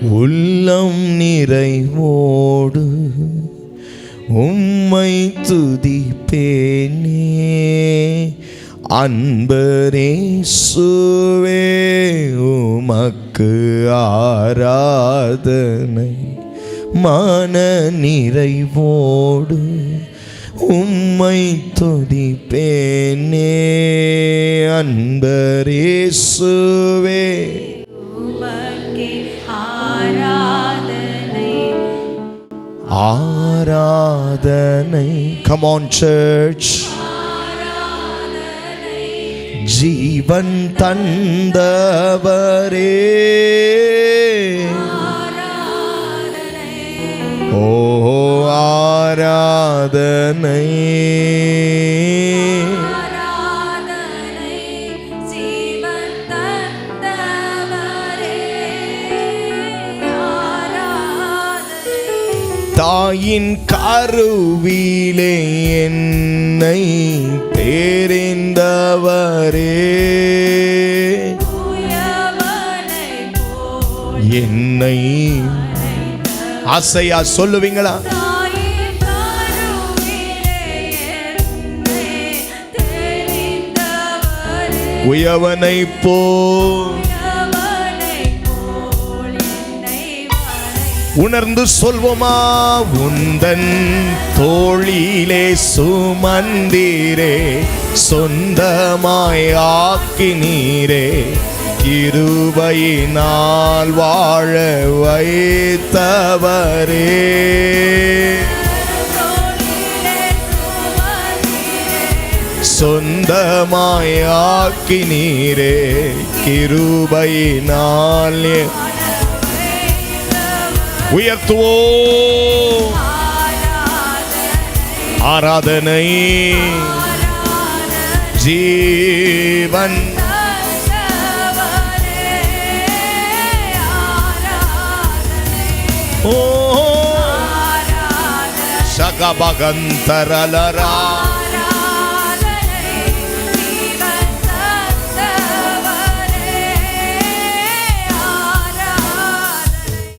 உள்ளம் நிறைவோடு உம்மை துதிப்பேனே. அன்பரேசுவே உமக்கு ஆராதனை. மன நிறைவோடு உம்மை துதிப்பேனே. அன்பரேசுவே ஆராதனை. Come on church. ஜீவன் தந்தவரே, ஓ ஆராதனை. தாயின் கருவிலே என்னை தெரிந்தவரே, என்னை ஆசையா சொல்லுவீங்களா? உயவனை போல் உணர்ந்து சொல்வோமா? உந்தன் தோளிலே சுமந்தீரே, சொந்தமாய் ஆக்கினீரே, கிருபையினால் வாழ வைத்தவரே. சொந்தமாய் ஆக்கினீரே, கிருபையினால் உயர்த்துவோம் ஆராதனை. ஜீவன் ஓ சகபகந்தரலரா